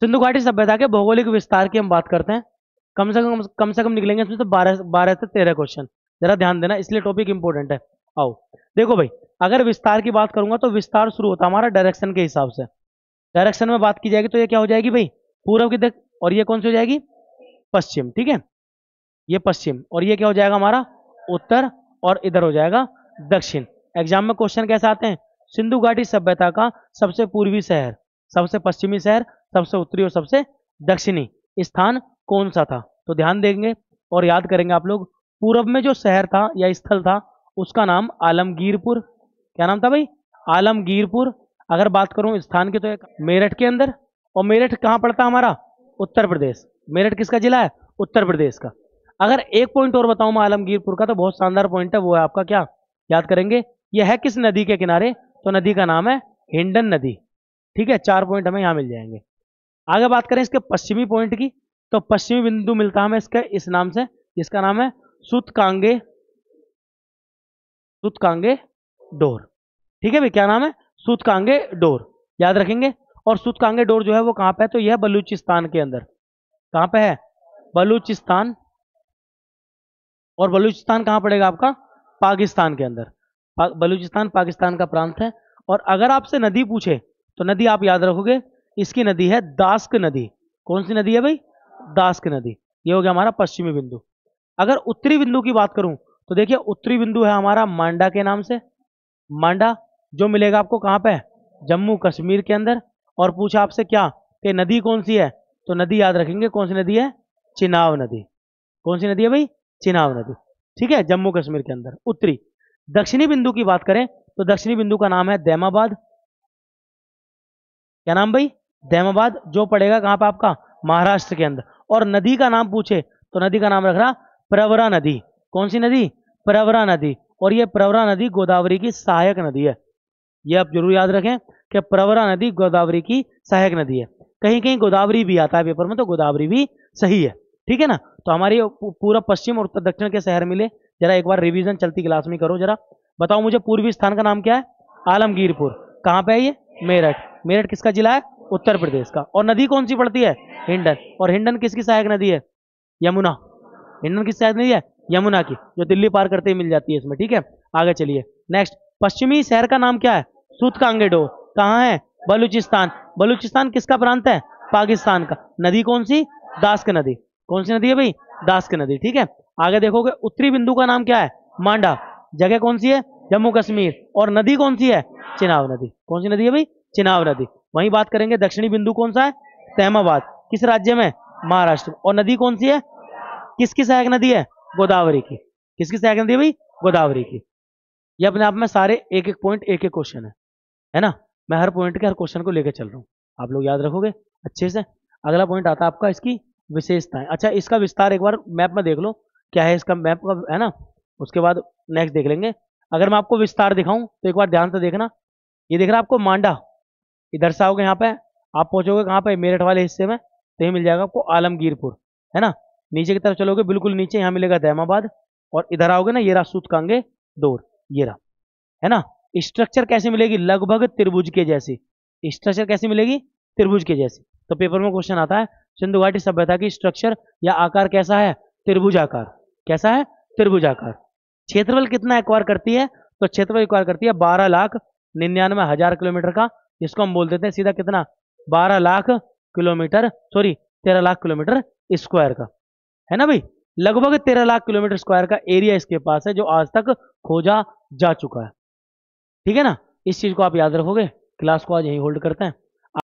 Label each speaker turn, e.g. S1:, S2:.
S1: सिंधु घाटी सभ्यता के भौगोलिक विस्तार की हम बात करते हैं। कम से कम निकलेंगे इसमें तो 12 से 13 क्वेश्चन। जरा ध्यान देना, इसलिए टॉपिक इंपॉर्टेंट है। आओ देखो भाई, अगर विस्तार की बात करूंगा तो विस्तार शुरू होता है हमारा डायरेक्शन के हिसाब से। डायरेक्शन में बात की जाएगी तो ये क्या हो जाएगी भाई, पूर्व की दिशा, और ये कौन सी हो जाएगी, पश्चिम। ठीक है, ये पश्चिम, और ये क्या हो जाएगा हमारा, उत्तर, और इधर हो जाएगा दक्षिण। एग्जाम में क्वेश्चन कैसे आते हैं, सिंधु घाटी सभ्यता का सबसे पूर्वी शहर, सबसे पश्चिमी शहर, सबसे उत्तरी और सबसे दक्षिणी स्थान कौन सा था। तो ध्यान देंगे और याद करेंगे आप लोग। पूर्व में जो शहर था या स्थल था उसका नाम आलमगीरपुर, क्या नाम था भाई, आलमगीरपुर। अगर बात करूं स्थान की तो एक मेरठ के अंदर, और मेरठ कहाँ पड़ता है हमारा, उत्तर प्रदेश। मेरठ किसका जिला है, उत्तर प्रदेश का। अगर एक पॉइंट और बताऊं मैं आलमगीरपुर का, तो बहुत शानदार पॉइंट है, वो है आपका क्या, याद करेंगे, यह है किस नदी के किनारे, तो नदी का नाम है हिंडन नदी। ठीक है, 4 पॉइंट हमें यहाँ मिल जाएंगे। आगे बात करें इसके पश्चिमी पॉइंट की, तो पश्चिमी बिंदु मिलता है हमें इसके इस नाम से, इसका नाम है सूतकांगे, सूतकांगे डोर। ठीक है भाई, क्या नाम है, सूतकांगे डोर, याद रखेंगे। और सूतकांगे डोर जो है वो कहाँ पे है, तो यह बलूचिस्तान के अंदर, कहाँ पे है, बलूचिस्तान। और बलूचिस्तान कहाँ पड़ेगा आपका, पाकिस्तान के अंदर। बलूचिस्तान पाकिस्तान का प्रांत है। और अगर आपसे नदी पूछे तो नदी आप याद रखोगे, इसकी नदी है दास्क नदी। कौन सी नदी है भाई, दास्क नदी। ये हो गया हमारा पश्चिमी बिंदु। अगर उत्तरी बिंदु की बात करूं तो देखिए, उत्तरी बिंदु है हमारा मांडा के नाम से, मांडा, जो मिलेगा आपको कहाँ पे, जम्मू कश्मीर के अंदर। और पूछा आपसे क्या, कि नदी कौन सी है, तो नदी याद रखेंगे कौन सी नदी है, चिनाब नदी। कौन सी नदी है भाई, चिनाब नदी। ठीक है, जम्मू कश्मीर के अंदर उत्तरी। दक्षिणी बिंदु की बात करें तो दक्षिणी बिंदु का नाम है दैमाबाद। क्या नाम भाई, दैमाबाद, जो पड़ेगा कहाँ पे आपका, महाराष्ट्र के अंदर। और नदी का नाम पूछे तो नदी का नाम रख रहा प्रवरा नदी। कौन सी नदी, प्रवरा नदी। और ये प्रवरा नदी गोदावरी की सहायक नदी है। ये आप जरूर याद रखें कि प्रवरा नदी गोदावरी की सहायक नदी है। कहीं कहीं गोदावरी भी आता है पेपर में, तो गोदावरी भी सही है। ठीक है ना। तो हमारी पूरा पश्चिम और उत्तर दक्षिण के शहर मिले। जरा एक बार रिवीजन चलती क्लास में करो। जरा बताओ मुझे, पूर्वी स्थान का नाम क्या है, आलमगीरपुर। कहाँ पे है ये, मेरठ। मेरठ किसका जिला है, उत्तर प्रदेश का। और नदी कौन सी पड़ती है, हिंडन। और हिंडन किसकी सहायक नदी है, यमुना। हिंडन किसकी सहायक नदी है, यमुना की, जो दिल्ली पार करते ही मिल जाती है इसमें। ठीक है, आगे चलिए नेक्स्ट। पश्चिमी शहर का नाम क्या है, सूतकांगे डोर। कहाँ है, बलूचिस्तान। बलूचिस्तान किसका प्रांत है, पाकिस्तान का। नदी कौन सी, दास्क नदी। कौन सी नदी है भाई, दास्क नदी। ठीक है, आगे देखोगे उत्तरी बिंदु का नाम क्या है, मांडा। जगह कौन सी है, जम्मू कश्मीर। और नदी कौन सी है, चिनाब नदी। कौन सी नदी है भाई, चिनाब नदी। वहीं बात करेंगे दक्षिणी बिंदु कौन सा है, तहमाबाद। किस राज्य में, महाराष्ट्र। और नदी कौन सी है, किसकी सहायक नदी है, गोदावरी की। किसकी सहायक नदी है भाई, गोदावरी की। ये अपने आप में सारे एक एक पॉइंट, एक एक क्वेश्चन है ना। मैं हर पॉइंट के हर क्वेश्चन को लेकर चल रहा हूँ, आप लोग याद रखोगे अच्छे से। अगला पॉइंट आता है आपका इसकी विशेषताएं। अच्छा, इसका विस्तार एक बार मैप में देख लो, क्या है इसका मैप का, है ना। उसके बाद नेक्स्ट देख लेंगे। अगर मैं आपको विस्तार दिखाऊं तो एक बार ध्यान से देखना। ये दिख रहा है आपको मांडा, इधर से आओगे यहाँ पे, आप पहुंचोगे कहाँ पे, मेरठ वाले हिस्से में, तो ये मिल जाएगा आपको आलमगीरपुर, है ना। नीचे की तरफ चलोगे बिल्कुल नीचे, यहाँ मिलेगा दैमाबाद। और इधर आओगे ना, ये रहा सूतकांगे डोर, ये रहा, है ना। स्ट्रक्चर कैसी मिलेगी, लगभग त्रिभुज के जैसी। स्ट्रक्चर कैसी मिलेगी, त्रिभुज के जैसी। तो पेपर में क्वेश्चन आता है, सिंधु घाटी सभ्यता की स्ट्रक्चर या आकार कैसा है, त्रिभुज आकार। कैसा है, त्रिभुज आकार। क्षेत्रफल कितना एक्वायर करती है, तो क्षेत्रफल एक्वायर करती है 12,99,000 किलोमीटर का। जिसको हम बोल देते हैं सीधा कितना, 12 lakh kilometre, sorry 13 lakh kilometre square का, है ना भाई। लगभग 13 लाख किलोमीटर स्क्वायर का एरिया इसके पास है, जो आज तक खोजा जा चुका है। ठीक है ना, इस चीज को आप याद रखोगे। क्लास को आज यहीं होल्ड करते हैं।